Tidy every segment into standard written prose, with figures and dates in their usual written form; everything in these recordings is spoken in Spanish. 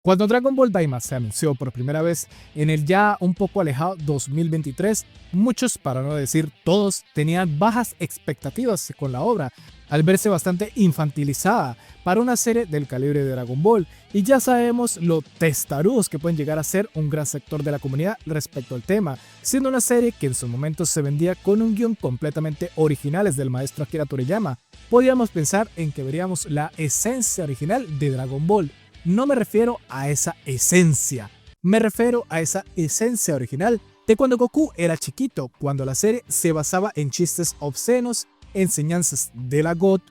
Cuando Dragon Ball Daima se anunció por primera vez en el ya un poco alejado 2023, muchos, para no decir todos, tenían bajas expectativas con la obra, al verse bastante infantilizada para una serie del calibre de Dragon Ball, y ya sabemos lo testarudos que pueden llegar a ser un gran sector de la comunidad respecto al tema, siendo una serie que en su momento se vendía con un guión completamente originales del maestro Akira Toriyama. Podíamos pensar en que veríamos la esencia original de Dragon Ball. No me refiero a esa esencia, me refiero a esa esencia original de cuando Goku era chiquito, cuando la serie se basaba en chistes obscenos, enseñanzas de la God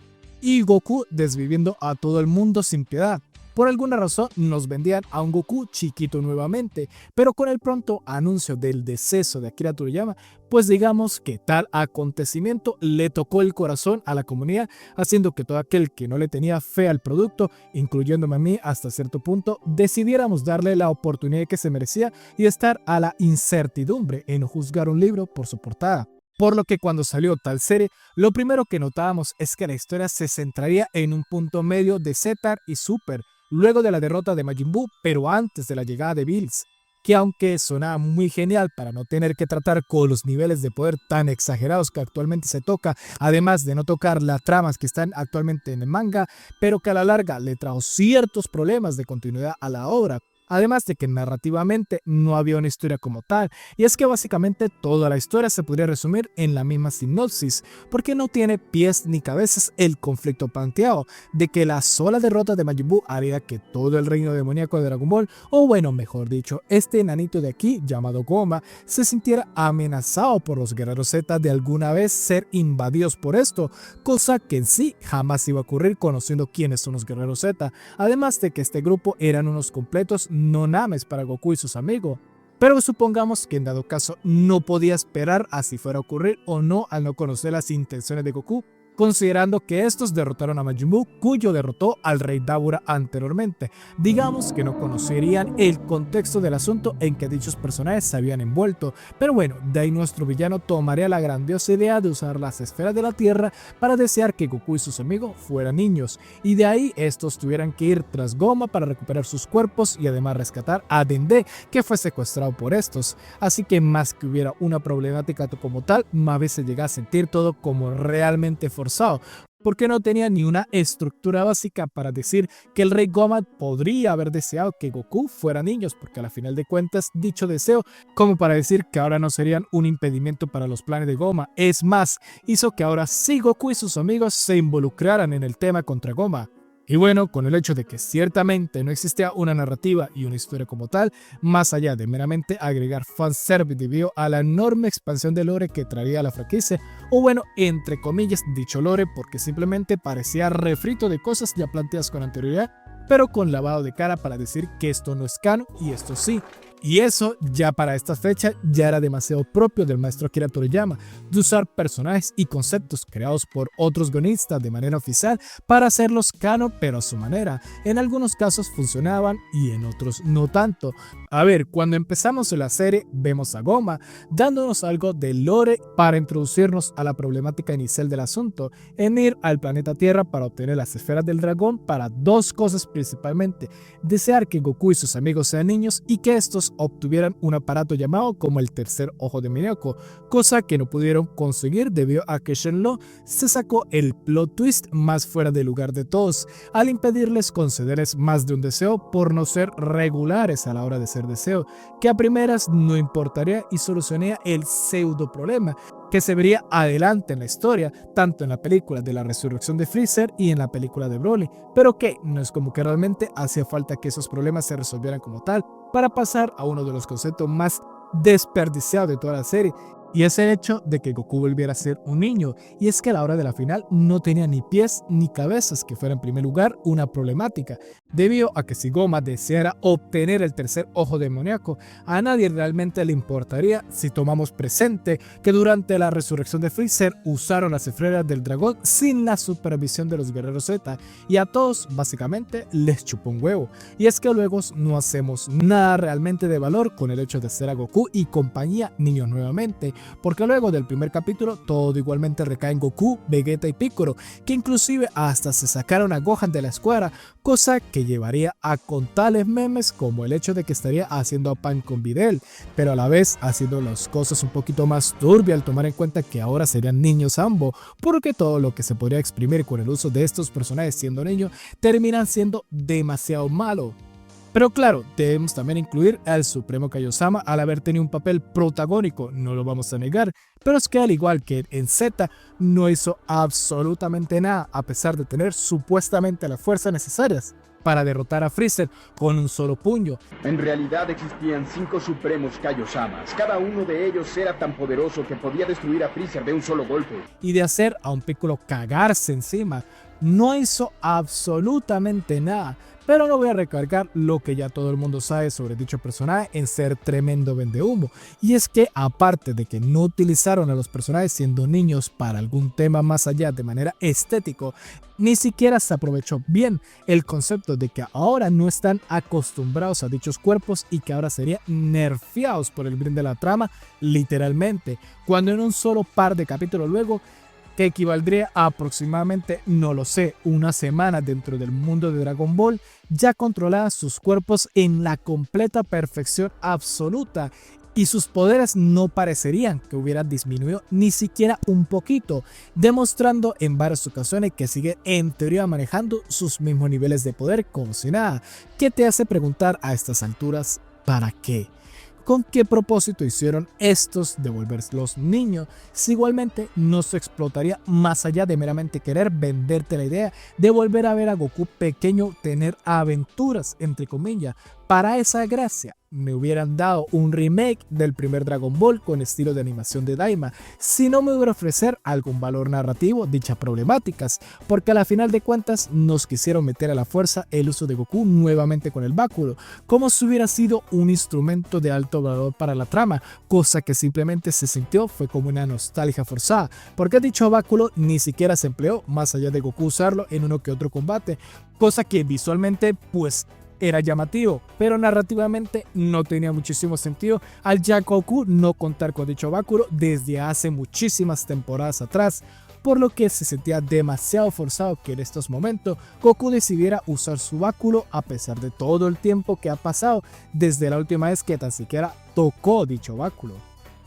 y Goku desviviendo a todo el mundo sin piedad. Por alguna razón nos vendían a un Goku chiquito nuevamente, pero con el pronto anuncio del deceso de Akira Toriyama, pues digamos que tal acontecimiento le tocó el corazón a la comunidad, haciendo que todo aquel que no le tenía fe al producto, incluyéndome a mí hasta cierto punto, decidiéramos darle la oportunidad que se merecía y estar a la incertidumbre en juzgar un libro por su portada. Por lo que cuando salió tal serie, lo primero que notábamos es que la historia se centraría en un punto medio de Zetar y Super, luego de la derrota de Majin Buu, pero antes de la llegada de Bills, que aunque sonaba muy genial para no tener que tratar con los niveles de poder tan exagerados que actualmente se toca, además de no tocar las tramas que están actualmente en el manga, pero que a la larga le trajo ciertos problemas de continuidad a la obra. Además de que narrativamente no había una historia como tal, y es que básicamente toda la historia se podría resumir en la misma sinopsis, porque no tiene pies ni cabezas el conflicto planteado, de que la sola derrota de Majin Buu haría que todo el reino demoníaco de Dragon Ball, o bueno, mejor dicho, este enanito de aquí, llamado Goma, se sintiera amenazado por los guerreros Z de alguna vez ser invadidos por esto, cosa que en sí jamás iba a ocurrir conociendo quiénes son los guerreros Z, además de que este grupo eran unos completos no names para Goku y sus amigos. Pero supongamos que en dado caso no podía esperar a si fuera a ocurrir o no al no conocer las intenciones de Goku, considerando que estos derrotaron a Majin Buu, cuyo derrotó al rey Dabura anteriormente. Digamos que no conocerían el contexto del asunto en que dichos personajes se habían envuelto, pero bueno, de ahí nuestro villano tomaría la grandiosa idea de usar las esferas de la tierra para desear que Goku y sus amigos fueran niños, y de ahí estos tuvieran que ir tras Goma para recuperar sus cuerpos y además rescatar a Dende, que fue secuestrado por estos. Así que más que hubiera una problemática como tal, Mabe se llega a sentir todo como realmente forzado, porque no tenía ni una estructura básica para decir que el rey Goma podría haber deseado que Goku fuera niños, porque a la final de cuentas dicho deseo, como para decir que ahora no serían un impedimento para los planes de Goma, es más, hizo que ahora sí Goku y sus amigos se involucraran en el tema contra Goma. Y bueno, con el hecho de que ciertamente no existía una narrativa y una historia como tal, más allá de meramente agregar fanservice debido a la enorme expansión de lore que traía la franquicia, o bueno, entre comillas dicho lore porque simplemente parecía refrito de cosas ya planteadas con anterioridad, pero con lavado de cara para decir que esto no es canon y esto sí. Y eso ya para esta fecha ya era demasiado propio del maestro Akira Toriyama, de usar personajes y conceptos creados por otros guionistas de manera oficial para hacerlos canon pero a su manera. En algunos casos funcionaban y en otros no tanto. A ver, cuando empezamos la serie vemos a Goma dándonos algo de lore para introducirnos a la problemática inicial del asunto, en ir al planeta Tierra para obtener las esferas del dragón para dos cosas principalmente: desear que Goku y sus amigos sean niños y que estos obtuvieran un aparato llamado como el tercer ojo demoníaco, cosa que no pudieron conseguir debido a que Shenlong se sacó el plot twist más fuera de lugar de todos, al impedirles concederles más de un deseo por no ser regulares a la hora de ser deseo, que a primeras no importaría y solucionaría el pseudo problema que se vería adelante en la historia, tanto en la película de la resurrección de Freezer y en la película de Broly, pero que no es como que realmente hacía falta que esos problemas se resolvieran como tal, para pasar a uno de los conceptos más desperdiciados de toda la serie, y es el hecho de que Goku volviera a ser un niño, y es que a la hora de la final no tenía ni pies ni cabezas, que fuera en primer lugar una problemática, debido a que si Goma deseara obtener el tercer ojo demoníaco, a nadie realmente le importaría si tomamos presente que durante la resurrección de Freezer usaron las esferas del dragón sin la supervisión de los guerreros Z, y a todos básicamente les chupó un huevo. Y es que luego no hacemos nada realmente de valor con el hecho de ser a Goku y compañía niños nuevamente, porque luego del primer capítulo todo igualmente recae en Goku, Vegeta y Piccolo, que inclusive hasta se sacaron a Gohan de la escuadra, cosa que llevaría a contables memes como el hecho de que estaría haciendo pan con Videl, pero a la vez haciendo las cosas un poquito más turbias al tomar en cuenta que ahora serían niños ambos, porque todo lo que se podría exprimir con el uso de estos personajes siendo niños terminan siendo demasiado malo. Pero claro, debemos también incluir al Supremo Kaiosama al haber tenido un papel protagónico, no lo vamos a negar, pero es que al igual que en Z, no hizo absolutamente nada a pesar de tener supuestamente las fuerzas necesarias para derrotar a Freezer con un solo puño. En realidad existían 5 Supremos Kaiosamas, cada uno de ellos era tan poderoso que podía destruir a Freezer de un solo golpe. Y de hacer a un Piccolo cagarse encima, no hizo absolutamente nada. Pero no voy a recargar lo que ya todo el mundo sabe sobre dicho personaje en ser tremendo vendehumo. Y es que aparte de que no utilizaron a los personajes siendo niños para algún tema más allá de manera estético, ni siquiera se aprovechó bien el concepto de que ahora no están acostumbrados a dichos cuerpos y que ahora serían nerfeados por el bien de la trama, literalmente, cuando en un solo par de capítulos luego, que equivaldría a aproximadamente, no lo sé, una semana dentro del mundo de Dragon Ball, ya controlaba sus cuerpos en la completa perfección absoluta y sus poderes no parecerían que hubieran disminuido ni siquiera un poquito, demostrando en varias ocasiones que sigue en teoría manejando sus mismos niveles de poder como si nada, que te hace preguntar a estas alturas ¿para qué? ¿Con qué propósito hicieron estos de volverse los niños? Si igualmente no se explotaría más allá de meramente querer venderte la idea de volver a ver a Goku pequeño tener aventuras, entre comillas. Para esa gracia me hubieran dado un remake del primer Dragon Ball con estilo de animación de Daima, si no me hubiera ofrecer algún valor narrativo dichas problemáticas, porque a la final de cuentas nos quisieron meter a la fuerza el uso de Goku nuevamente con el báculo, como si hubiera sido un instrumento de alto valor para la trama, cosa que simplemente se sintió fue como una nostalgia forzada, porque dicho báculo ni siquiera se empleó más allá de Goku usarlo en uno que otro combate, cosa que visualmente pues era llamativo, pero narrativamente no tenía muchísimo sentido al ya Goku no contar con dicho báculo desde hace muchísimas temporadas atrás, por lo que se sentía demasiado forzado que en estos momentos Goku decidiera usar su báculo a pesar de todo el tiempo que ha pasado desde la última vez que tan siquiera tocó dicho báculo.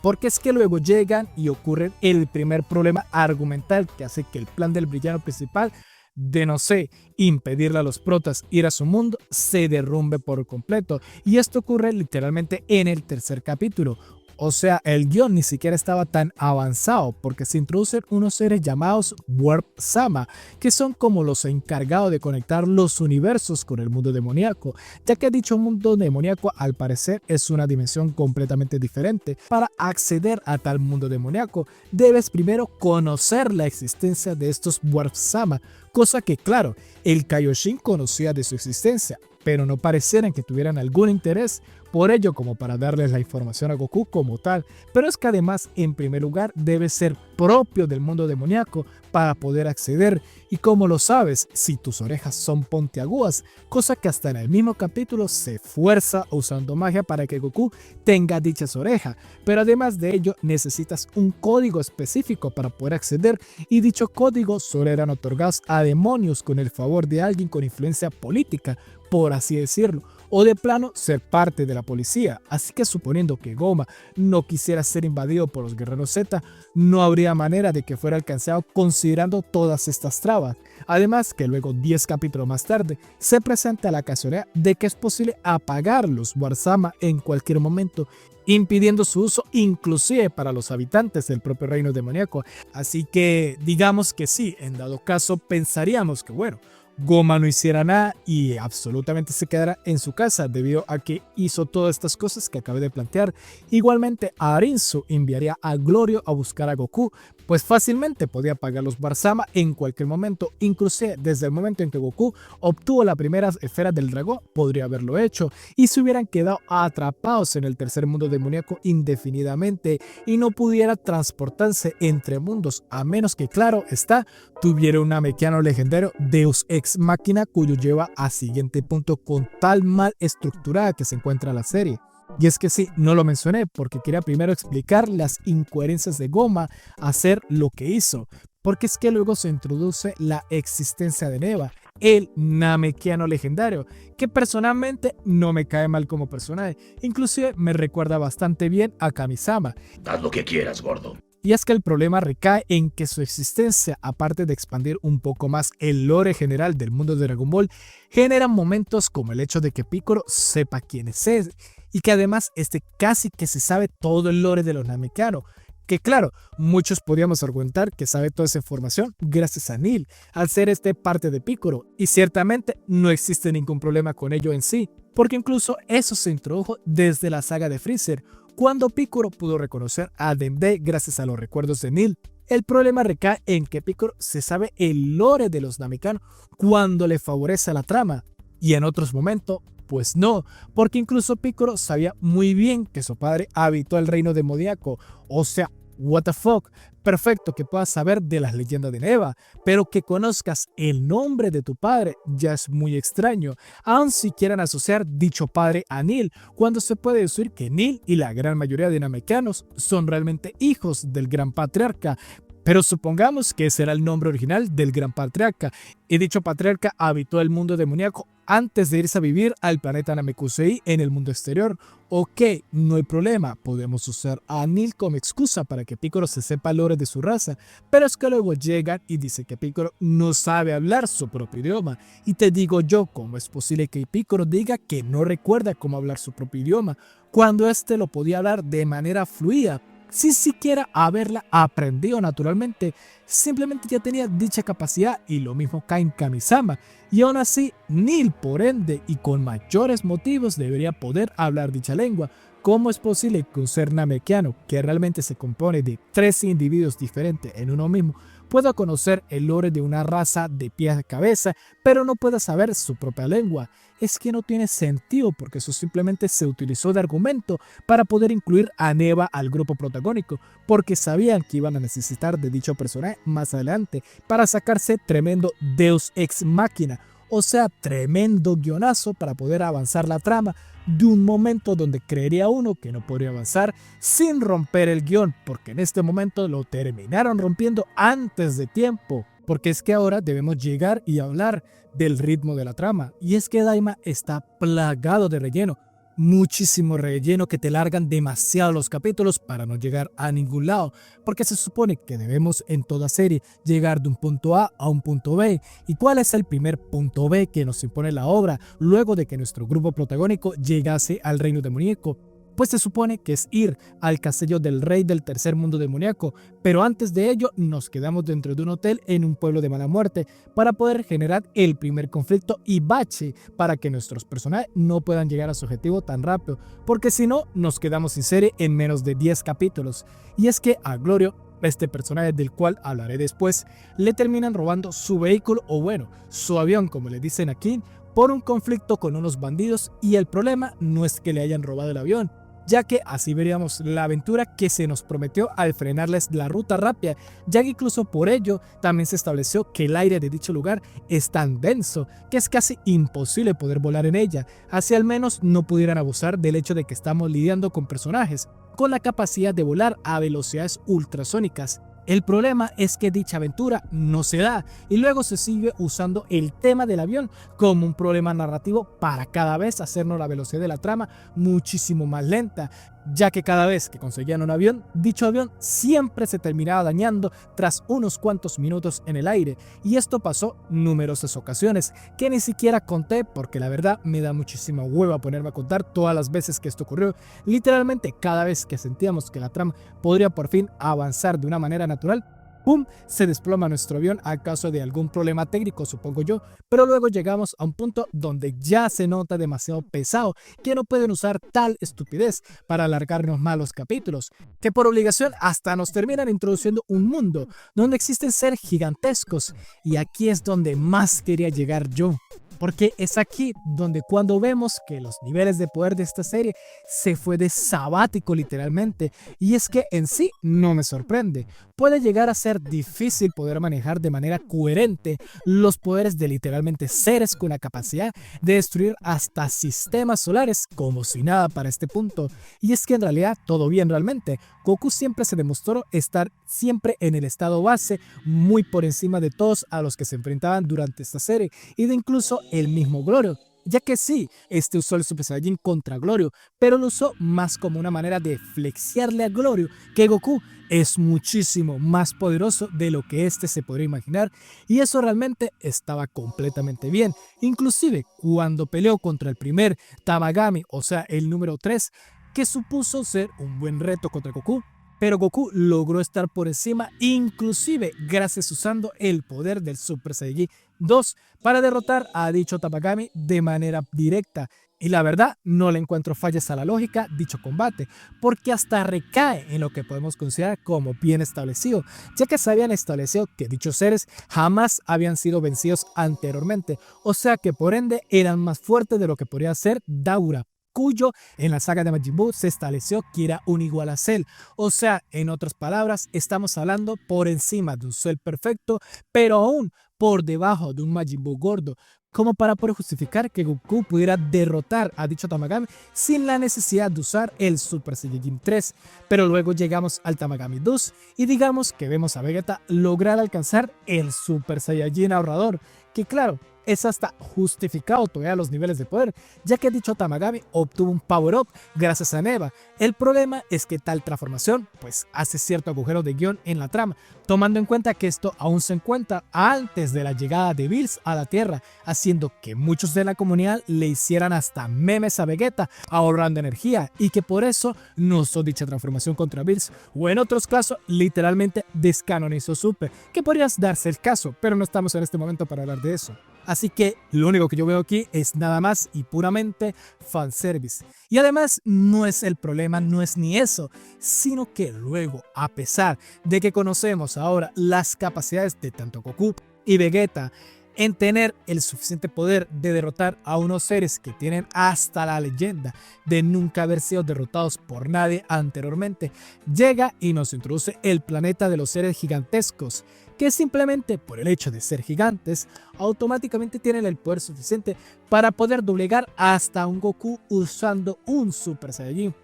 Porque es que luego llegan y ocurre el primer problema argumental que hace que el plan del villano principal de no sé, impedirle a los protas ir a su mundo, se derrumbe por completo. Y esto ocurre literalmente en el tercer capítulo. O sea, el guión ni siquiera estaba tan avanzado porque se introducen unos seres llamados Warp Sama, que son como los encargados de conectar los universos con el mundo demoníaco, ya que dicho mundo demoníaco al parecer es una dimensión completamente diferente. Para acceder a tal mundo demoníaco, debes primero conocer la existencia de estos Warp Sama, cosa que claro, el Kaioshin conocía de su existencia, pero no parecieran que tuvieran algún interés por ello como para darles la información a Goku como tal, pero es que además en primer lugar debe ser propio del mundo demoníaco para poder acceder, y como lo sabes, si tus orejas son puntiagudas, cosa que hasta en el mismo capítulo se fuerza usando magia para que Goku tenga dichas orejas, pero además de ello necesitas un código específico para poder acceder, y dicho código solo eran otorgados a demonios con el favor de alguien con influencia política, por así decirlo, o de plano ser parte de la policía, así que suponiendo que Goma no quisiera ser invadido por los guerreros Z, no habría manera de que fuera alcanzado considerando todas estas trabas. Además que luego 10 capítulos más tarde se presenta la casualidad de que es posible apagar los Warsama en cualquier momento, impidiendo su uso inclusive para los habitantes del propio reino demoníaco. Así que digamos que sí, en dado caso pensaríamos que bueno, Goma no hiciera nada y absolutamente se quedara en su casa debido a que hizo todas estas cosas que acabé de plantear. Igualmente Arinzu enviaría a Glorio a buscar a Goku, pues fácilmente podía apagar los Barsama en cualquier momento, inclusive desde el momento en que Goku obtuvo la primera esfera del dragón podría haberlo hecho, y se hubieran quedado atrapados en el tercer mundo demoníaco indefinidamente y no pudiera transportarse entre mundos, a menos que claro está, tuviera un Namekiano legendario Deus Ex Machina cuyo lleva a siguiente punto con tal mal estructurada que se encuentra la serie. Y es que sí, no lo mencioné porque quería primero explicar las incoherencias de Goma a hacer lo que hizo, porque es que luego se introduce la existencia de Neva el Namekiano legendario, que personalmente no me cae mal como personaje, inclusive me recuerda bastante bien a Kamisama. Haz lo que quieras, gordo. Y es que el problema recae en que su existencia, aparte de expandir un poco más el lore general del mundo de Dragon Ball, genera momentos como el hecho de que Piccolo sepa quién es él, y que además casi que se sabe todo el lore de los Namekiano. Que claro, muchos podríamos argumentar que sabe toda esa información gracias a Nil, al ser parte de Piccolo, y ciertamente no existe ningún problema con ello en sí, porque incluso eso se introdujo desde la saga de Freezer, cuando Piccolo pudo reconocer a Dende gracias a los recuerdos de Nil. El problema recae en que Piccolo se sabe el lore de los Namekiano cuando le favorece la trama, y en otros momentos pues no, porque incluso Piccolo sabía muy bien que su padre habitó el reino demoníaco, o sea, what the fuck, perfecto que puedas saber de las leyendas de Neva, pero que conozcas el nombre de tu padre ya es muy extraño, aun si quieran asociar dicho padre a Nil, cuando se puede decir que Nil y la gran mayoría de Namekianos son realmente hijos del gran patriarca. Pero supongamos que ese era el nombre original del gran patriarca, y dicho patriarca habitó el mundo demoníaco antes de irse a vivir al planeta Namekusei en el mundo exterior. Ok, no hay problema, podemos usar a Nil como excusa para que Piccolo se sepa el lore de su raza, pero es que luego llegan y dicen que Piccolo no sabe hablar su propio idioma, y te digo yo, ¿cómo es posible que Piccolo diga que no recuerda cómo hablar su propio idioma, cuando lo podía hablar de manera fluida? Sin siquiera haberla aprendido naturalmente, simplemente ya tenía dicha capacidad, y lo mismo cae en Kamisama, y aún así Nil por ende y con mayores motivos debería poder hablar dicha lengua. ¿Cómo es posible que un ser namekiano, que realmente se compone de 3 individuos diferentes en uno mismo, pueda conocer el lore de una raza de pies a cabeza, pero no pueda saber su propia lengua? Es que no tiene sentido, porque eso simplemente se utilizó de argumento para poder incluir a Neva al grupo protagónico, porque sabían que iban a necesitar de dicho personaje más adelante para sacarse tremendo Deus Ex Machina, o sea, tremendo guionazo para poder avanzar la trama de un momento donde creería uno que no podría avanzar sin romper el guión, porque en este momento lo terminaron rompiendo antes de tiempo. Porque es que ahora debemos llegar y hablar del ritmo de la trama, y es que Daima está plagado de relleno, muchísimo relleno, que te largan demasiado los capítulos para no llegar a ningún lado, porque se supone que debemos en toda serie llegar de un punto A a un punto B. ¿Y cuál es el primer punto B que nos impone la obra luego de que nuestro grupo protagónico llegase al reino demoníaco? Pues se supone que es ir al castillo del rey del tercer mundo demoníaco, pero antes de ello nos quedamos dentro de un hotel en un pueblo de mala muerte para poder generar el primer conflicto y bache para que nuestros personajes no puedan llegar a su objetivo tan rápido, porque si no nos quedamos sin serie en menos de 10 capítulos. Y es que a Glorio, este personaje del cual hablaré después, le terminan robando su vehículo, o bueno, su avión como le dicen aquí, por un conflicto con unos bandidos, y el problema no es que le hayan robado el avión, ya que así veríamos la aventura que se nos prometió al frenarles la ruta rápida, ya que incluso por ello también se estableció que el aire de dicho lugar es tan denso que es casi imposible poder volar en ella, así al menos no pudieran abusar del hecho de que estamos lidiando con personajes con la capacidad de volar a velocidades ultrasónicas. El problema es que dicha aventura no se da, y luego se sigue usando el tema del avión como un problema narrativo para cada vez hacernos la velocidad de la trama muchísimo más lenta, ya que cada vez que conseguían un avión, dicho avión siempre se terminaba dañando tras unos cuantos minutos en el aire, y esto pasó numerosas ocasiones que ni siquiera conté, porque la verdad me da muchísima hueva ponerme a contar todas las veces que esto ocurrió. Literalmente cada vez que sentíamos que la trama podría por fin avanzar de una manera natural, ¡pum!, se desploma nuestro avión a causa de algún problema técnico, supongo yo, pero luego llegamos a un punto donde ya se nota demasiado pesado, que no pueden usar tal estupidez para alargarnos más los capítulos, que por obligación hasta nos terminan introduciendo un mundo donde existen seres gigantescos, y aquí es donde más quería llegar yo. Porque es aquí donde cuando vemos que los niveles de poder de esta serie se fue de sabático literalmente, y es que en sí no me sorprende, puede llegar a ser difícil poder manejar de manera coherente los poderes de literalmente seres con la capacidad de destruir hasta sistemas solares como si nada para este punto. Y es que en realidad todo bien realmente. Goku siempre se demostró estar siempre en el estado base, muy por encima de todos a los que se enfrentaban durante esta serie y de incluso el mismo Glorio. Ya que sí, este usó el Super Saiyajin contra Glorio, pero lo usó más como una manera de flexiarle a Glorio que Goku es muchísimo más poderoso de lo que este se podría imaginar, y eso realmente estaba completamente bien. Inclusive cuando peleó contra el primer Tamagami, o sea el número 3, que supuso ser un buen reto contra Goku, pero Goku logró estar por encima, inclusive gracias usando el poder del Super Saiyajin 2 para derrotar a dicho Tamagami de manera directa. Y la verdad, no le encuentro fallas a la lógica dicho combate, porque hasta recae en lo que podemos considerar como bien establecido, ya que se habían establecido que dichos seres jamás habían sido vencidos anteriormente, o sea que por ende eran más fuertes de lo que podría ser Daura, cuyo en la saga de Majin Buu se estableció que era un igual a Cell. O sea, en otras palabras, estamos hablando por encima de un Cell perfecto, pero aún por debajo de un Majin Buu gordo, como para poder justificar que Goku pudiera derrotar a dicho Tamagami sin la necesidad de usar el Super Saiyajin 3. Pero luego llegamos al Tamagami 2 y digamos que vemos a Vegeta lograr alcanzar el Super Saiyajin ahorrador, que claro, es hasta justificado todavía los niveles de poder, ya que dicho Tamagami obtuvo un power-up gracias a Neva. El problema es que tal transformación pues hace cierto agujero de guión en la trama, tomando en cuenta que esto aún se encuentra antes de la llegada de Bills a la Tierra, haciendo que muchos de la comunidad le hicieran hasta memes a Vegeta ahorrando energía, y que por eso no usó dicha transformación contra Bills, o en otros casos literalmente descanonizó Super, que podrías darse el caso, pero no estamos en este momento para hablar de eso. Así que lo único que yo veo aquí es nada más y puramente fanservice. Y además no es el problema, no es ni eso, sino que luego, a pesar de que conocemos ahora las capacidades de tanto Goku y Vegeta en tener el suficiente poder de derrotar a unos seres que tienen hasta la leyenda de nunca haber sido derrotados por nadie anteriormente, llega y nos introduce el planeta de los seres gigantescos, que simplemente por el hecho de ser gigantes, automáticamente tienen el poder suficiente para poder doblegar hasta un Goku usando un Super Saiyajin.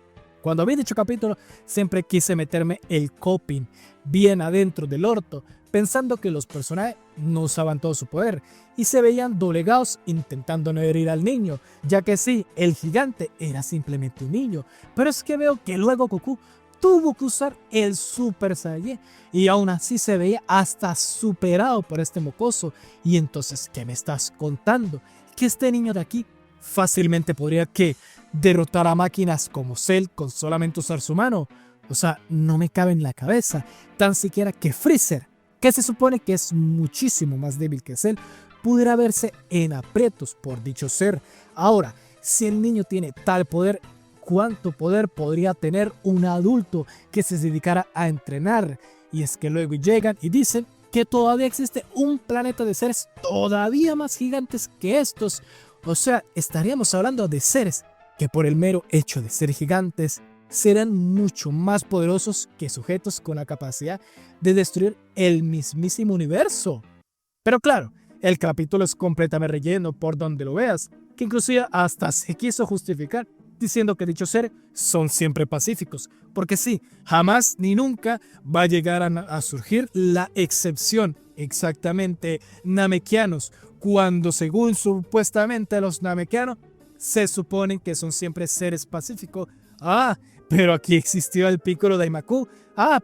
Cuando vi dicho capítulo, siempre quise meterme el coping bien adentro del orto, pensando que los personajes no usaban todo su poder y se veían doblegados intentando no herir al niño, ya que sí, el gigante era simplemente un niño, pero es que veo que luego Goku tuvo que usar el Super Saiyajin y aún así se veía hasta superado por este mocoso. Y entonces, ¿qué me estás contando? Que este niño de aquí fácilmente podría que derrotar a máquinas como Cell con solamente usar su mano. O sea, no me cabe en la cabeza tan siquiera que Freezer, que se supone que es muchísimo más débil que Cell, pudiera verse en aprietos por dicho ser. Ahora, si el niño tiene tal poder, ¿cuánto poder podría tener un adulto que se dedicara a entrenar? Y es que luego llegan y dicen que todavía existe un planeta de seres todavía más gigantes que estos. O sea, estaríamos hablando de seres que por el mero hecho de ser gigantes serán mucho más poderosos que sujetos con la capacidad de destruir el mismísimo universo. Pero claro, el capítulo es completamente relleno por donde lo veas, que inclusive hasta se quiso justificar diciendo que dichos seres son siempre pacíficos, porque sí, jamás ni nunca va a llegar a surgir la excepción, exactamente namekianos, cuando según supuestamente los namekianos se suponen que son siempre seres pacíficos. Pero aquí existió el Piccolo Daimaku.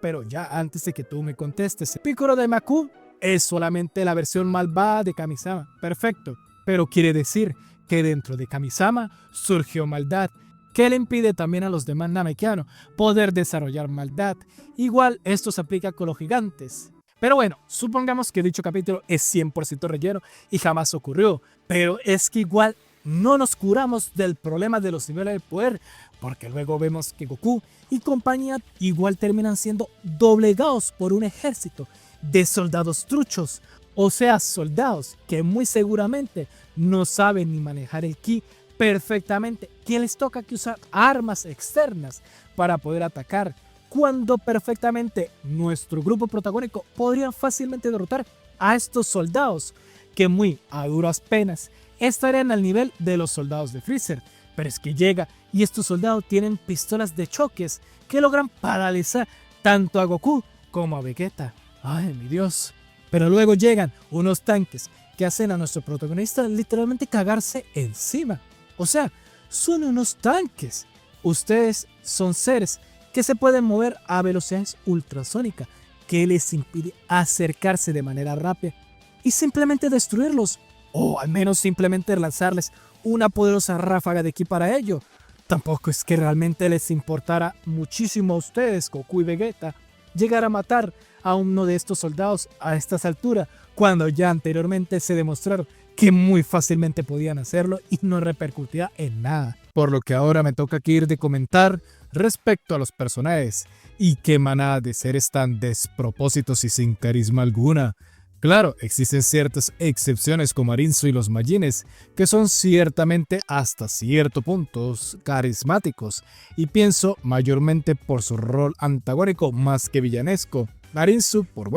Pero ya antes de que tú me contestes, el Piccolo Daimaku es solamente la versión malvada de Kamisama. Perfecto, pero quiere decir que dentro de Kamisama surgió maldad, que le impide también a los demás namekianos poder desarrollar maldad. Igual esto se aplica con los gigantes. Pero bueno, supongamos que dicho capítulo es 100% relleno y jamás ocurrió, pero es que igual no nos curamos del problema de los niveles de poder, porque luego vemos que Goku y compañía igual terminan siendo doblegados por un ejército de soldados truchos, o sea, soldados que muy seguramente no saben ni manejar el ki perfectamente, que les toca que usar armas externas para poder atacar, cuando perfectamente nuestro grupo protagónico podría fácilmente derrotar a estos soldados que muy a duras penas estarían al nivel de los soldados de Freezer. Pero es que llega y estos soldados tienen pistolas de choques que logran paralizar tanto a Goku como a Vegeta. ¡Ay, mi Dios! Pero luego llegan unos tanques que hacen a nuestro protagonista literalmente cagarse encima. O sea, son unos tanques. Ustedes son seres que se pueden mover a velocidades ultrasónicas que les impide acercarse de manera rápida y simplemente destruirlos. O al menos simplemente lanzarles una poderosa ráfaga de ki para ello. Tampoco es que realmente les importara muchísimo a ustedes, Goku y Vegeta, llegar a matar a uno de estos soldados a estas alturas, cuando ya anteriormente se demostraron que muy fácilmente podían hacerlo y no repercutía en nada. Por lo que ahora me toca aquí ir de comentar respecto a los personajes y qué manada de seres tan despropósitos y sin carisma alguna. Claro, existen ciertas excepciones como Arinzo y los Majines, que son ciertamente hasta cierto punto carismáticos, y pienso mayormente por su rol antagónico más que villanesco. Arinzo, por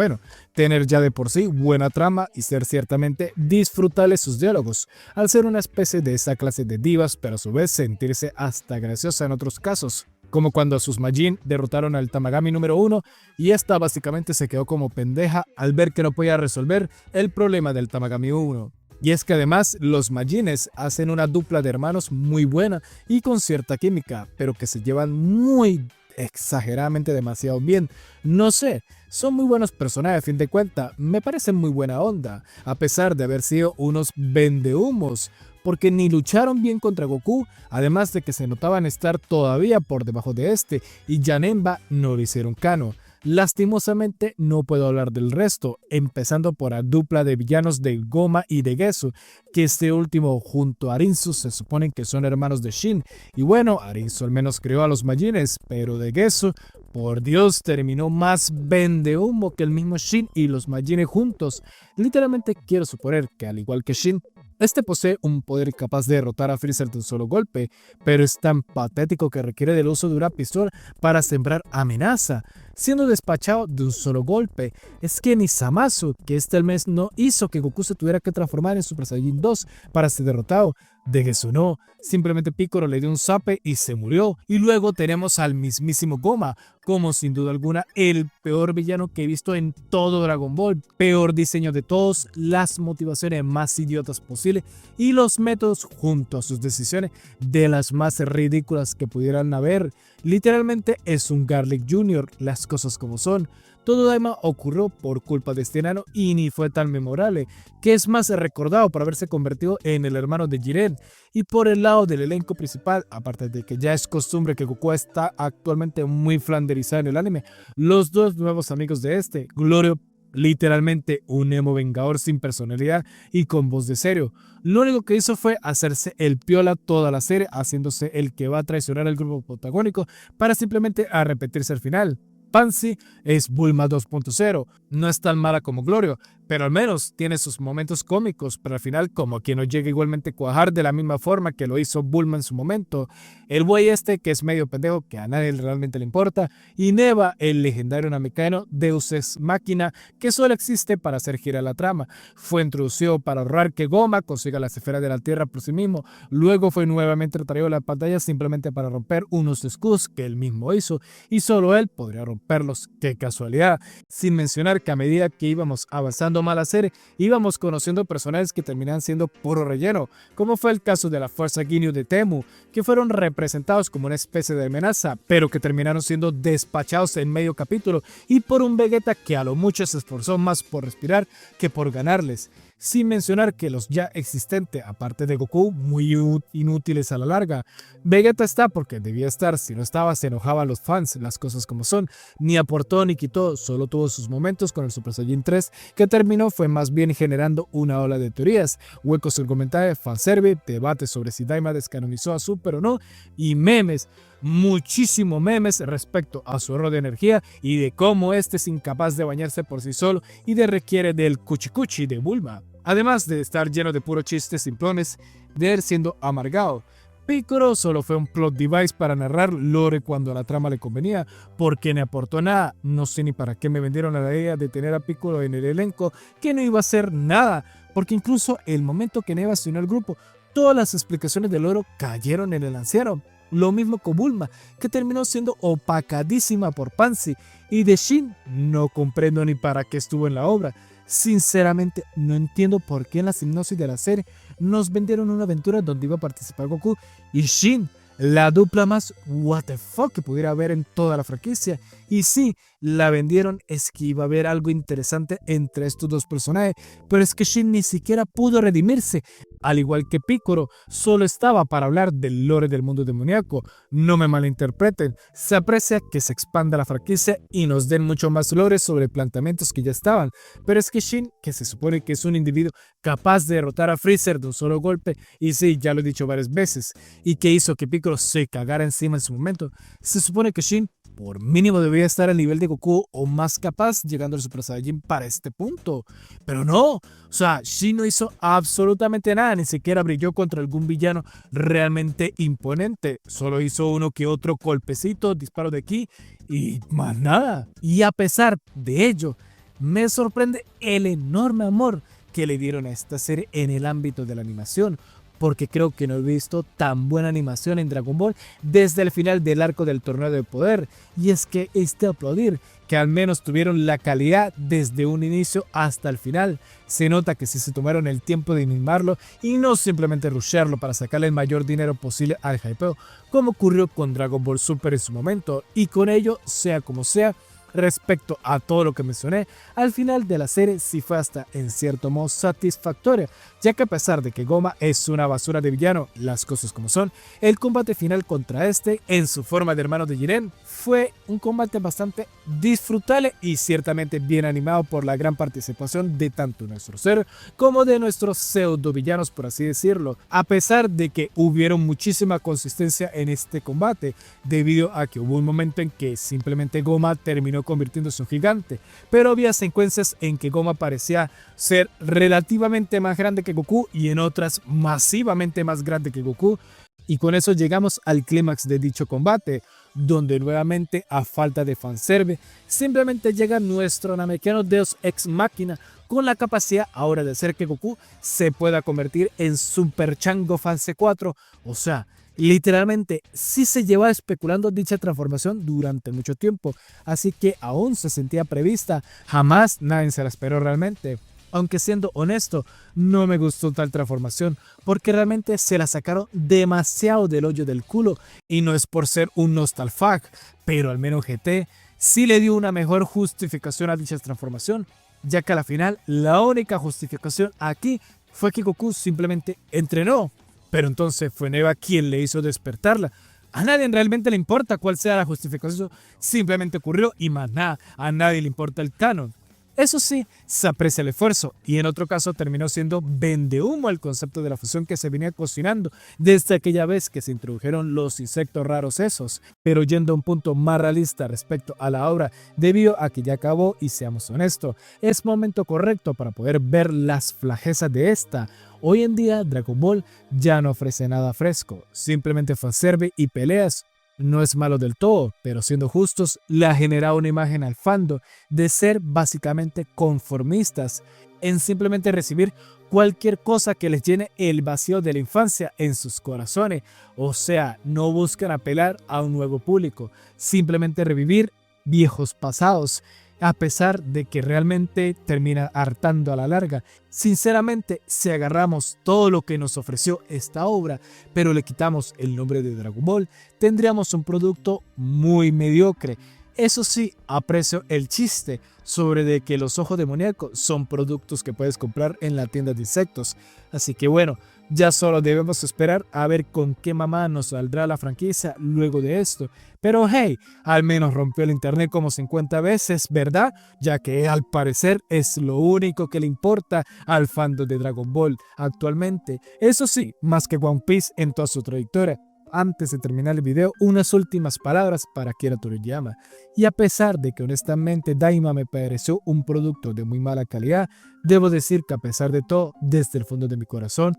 tener ya de por sí buena trama y ser ciertamente disfrutables sus diálogos, al ser una especie de esa clase de divas, pero a su vez sentirse hasta graciosa en otros casos. Como cuando a sus Majin derrotaron al Tamagami número 1 y esta básicamente se quedó como pendeja al ver que no podía resolver el problema del Tamagami 1. Y es que además los Majines hacen una dupla de hermanos muy buena y con cierta química, pero que se llevan muy exageradamente demasiado bien. No sé, son muy buenos personajes a fin de cuentas, me parecen muy buena onda, a pesar de haber sido unos vendehumos, porque ni lucharon bien contra Goku, además de que se notaban estar todavía por debajo de este, y Janemba no lo hicieron canon. Lastimosamente no puedo hablar del resto, empezando por la dupla de villanos de Goma y de Gesu, que este último junto a Arinzo se suponen que son hermanos de Shin, y bueno, Arinzo al menos creó a los Majines, pero de Gesu, por Dios, terminó más vendehumo que el mismo Shin y los Majines juntos. Literalmente quiero suponer que al igual que Shin, este posee un poder capaz de derrotar a Freezer de un solo golpe, pero es tan patético que requiere del uso de una pistola para sembrar amenaza, siendo despachado de un solo golpe. Es que ni Zamasu, que este mes no hizo que Goku se tuviera que transformar en Super Saiyan 2 para ser derrotado. De Gesu no, simplemente Piccolo le dio un zape y se murió. Y luego tenemos al mismísimo Goma, como sin duda alguna el peor villano que he visto en todo Dragon Ball. Peor diseño de todos, las motivaciones más idiotas posibles y los métodos junto a sus decisiones de las más ridículas que pudieran haber. Literalmente es un Garlic Jr., las cosas como son. Todo Daima ocurrió por culpa de este enano y ni fue tan memorable, que es más recordado por haberse convertido en el hermano de Jiren. Y por el lado del elenco principal, aparte de que ya es costumbre que Goku está actualmente muy flanderizado en el anime, los dos nuevos amigos de este, Glorio, literalmente un emo vengador sin personalidad y con voz de serio. Lo único que hizo fue hacerse el piola toda la serie, haciéndose el que va a traicionar al grupo protagónico para simplemente a repetirse al final. Pansy es Bulma 2.0, no es tan mala como Glorio, pero al menos tiene sus momentos cómicos, pero al final como que no llega igualmente a cuajar de la misma forma que lo hizo Bulma en su momento. El güey este que es medio pendejo, que a nadie realmente le importa, y Neva, el legendario Namekiano Deus Ex Machina, que solo existe para hacer girar la trama. Fue introducido para ahorrar que Goma consiga las esferas de la Tierra por sí mismo, luego fue nuevamente traído a la pantalla simplemente para romper unos escudos que él mismo hizo, y solo él podría romperlos. ¡Qué casualidad! Sin mencionar que a medida que íbamos avanzando más la serie, íbamos conociendo personajes que terminan siendo puro relleno, como fue el caso de la Fuerza Ginyu de Temu, que fueron representados como una especie de amenaza, pero que terminaron siendo despachados en medio capítulo, y por un Vegeta que a lo mucho se esforzó más por respirar que por ganarles. Sin mencionar que los ya existentes, aparte de Goku, muy inútiles a la larga. Vegeta está porque debía estar, si no estaba se enojaban los fans, las cosas como son. Ni aportó ni quitó, solo tuvo sus momentos con el Super Saiyan 3, que terminó fue más bien generando una ola de teorías, huecos argumentales, fanservice, debates sobre si Daima descanonizó a Super o no, y memes. Muchísimos memes respecto a su ahorro de energía y de cómo este es incapaz de bañarse por sí solo y de requiere del cuchicuchi de Bulma. Además de estar lleno de puros chistes simplones de él siendo amargado. Piccolo solo fue un plot device para narrar lore cuando a la trama le convenía, porque no aportó nada. No sé ni para qué me vendieron la idea de tener a Piccolo en el elenco, que no iba a hacer nada, porque incluso el momento que Neva se unió al grupo, todas las explicaciones del lore cayeron en el anciano. Lo mismo con Bulma, que terminó siendo opacadísima por Pansy, y de Shin no comprendo ni para qué estuvo en la obra. Sinceramente, no entiendo por qué en la sinopsis de la serie nos vendieron una aventura donde iba a participar Goku y Shin, la dupla más what the fuck que pudiera haber en toda la franquicia. Y sí, la vendieron, es que iba a haber algo interesante entre estos dos personajes, pero es que Shin ni siquiera pudo redimirse, al igual que Piccolo, solo estaba para hablar del lore del mundo demoníaco. No me malinterpreten, se aprecia que se expanda la franquicia y nos den mucho más lore sobre planteamientos que ya estaban, pero es que Shin, que se supone que es un individuo capaz de derrotar a Freezer de un solo golpe, y sí, ya lo he dicho varias veces, y que hizo que Piccolo se cagara encima en su momento, se supone que Shin por mínimo debía estar al nivel de Goku o más capaz, llegando al Super Saiyajin para este punto. Pero no, o sea, Shin no hizo absolutamente nada, ni siquiera brilló contra algún villano realmente imponente. Solo hizo uno que otro golpecito, disparo de ki y más nada. Y a pesar de ello, me sorprende el enorme amor que le dieron a esta serie en el ámbito de la animación, porque creo que no he visto tan buena animación en Dragon Ball desde el final del arco del torneo de poder, y es que es de aplaudir que al menos tuvieron la calidad desde un inicio hasta el final. Se nota que sí se tomaron el tiempo de animarlo y no simplemente rushearlo para sacarle el mayor dinero posible al hypeo, como ocurrió con Dragon Ball Super en su momento, y con ello, sea como sea, respecto a todo lo que mencioné, al final de la serie sí fue hasta en cierto modo satisfactoria, ya que a pesar de que Goma es una basura de villano, las cosas como son, el combate final contra este, en su forma de hermano de Jiren, fue un combate bastante disfrutable y ciertamente bien animado por la gran participación de tanto nuestro ser como de nuestros pseudo villanos, por así decirlo, a pesar de que hubieron muchísima consistencia en este combate, debido a que hubo un momento en que simplemente Goma terminó convirtiéndose en un gigante, pero había secuencias en que Goma parecía ser relativamente más grande que Goku y en otras masivamente más grande que Goku, y con eso llegamos al clímax de dicho combate, donde nuevamente, a falta de fanservice, simplemente llega nuestro Namekiano Deus Ex Machina con la capacidad ahora de hacer que Goku se pueda convertir en Super Chango Fase 4, o sea, literalmente sí se lleva especulando dicha transformación durante mucho tiempo, así que aún se sentía prevista, jamás nadie se la esperó realmente. Aunque siendo honesto, no me gustó tal transformación, porque realmente se la sacaron demasiado del hoyo del culo, y no es por ser un nostalfag, pero al menos GT sí le dio una mejor justificación a dicha transformación, ya que a la final la única justificación aquí fue que Goku simplemente entrenó. Pero entonces fue Neva quien le hizo despertarla. A nadie realmente le importa cuál sea la justificación, simplemente ocurrió y más nada, a nadie le importa el canon. Eso sí, se aprecia el esfuerzo, y en otro caso terminó siendo vendehumo el concepto de la fusión que se venía cocinando desde aquella vez que se introdujeron los insectos raros esos. Pero yendo a un punto más realista respecto a la obra, debido a que ya acabó y seamos honestos, es momento correcto para poder ver las flajezas de esta. Hoy en día Dragon Ball ya no ofrece nada fresco, simplemente fanservice y peleas. No es malo del todo, pero siendo justos, le ha generado una imagen al fandom de ser básicamente conformistas en simplemente recibir cualquier cosa que les llene el vacío de la infancia en sus corazones. O sea, no buscan apelar a un nuevo público, simplemente revivir viejos pasados, a pesar de que realmente termina hartando a la larga. Sinceramente, si agarramos todo lo que nos ofreció esta obra, pero le quitamos el nombre de Dragon Ball, tendríamos un producto muy mediocre. Eso sí, aprecio el chiste sobre de que los ojos demoníacos son productos que puedes comprar en la tienda de insectos. Así que bueno, ya solo debemos esperar a ver con qué mamá nos saldrá la franquicia luego de esto. Pero hey, al menos rompió el internet como 50 veces, ¿verdad? Ya que al parecer es lo único que le importa al fandom de Dragon Ball actualmente. Eso sí, más que One Piece en toda su trayectoria. Antes de terminar el video, unas últimas palabras para Akira Toriyama. Y a pesar de que honestamente Daima me pareció un producto de muy mala calidad, debo decir que a pesar de todo, desde el fondo de mi corazón,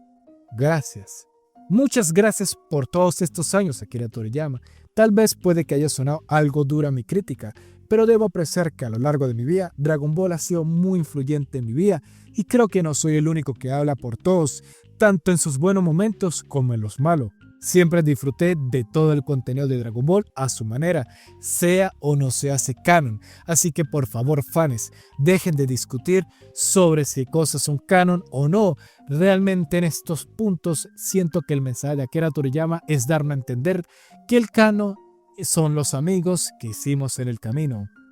gracias. Muchas gracias por todos estos años, Akira Toriyama. Tal vez puede que haya sonado algo dura mi crítica, pero debo apreciar que a lo largo de mi vida, Dragon Ball ha sido muy influyente en mi vida y creo que no soy el único que habla por todos, tanto en sus buenos momentos como en los malos. Siempre disfruté de todo el contenido de Dragon Ball a su manera, sea o no se hace canon. Así que por favor, fans, dejen de discutir sobre si cosas son canon o no. Realmente en estos puntos siento que el mensaje de Akira Toriyama es darme a entender que el canon son los amigos que hicimos en el camino.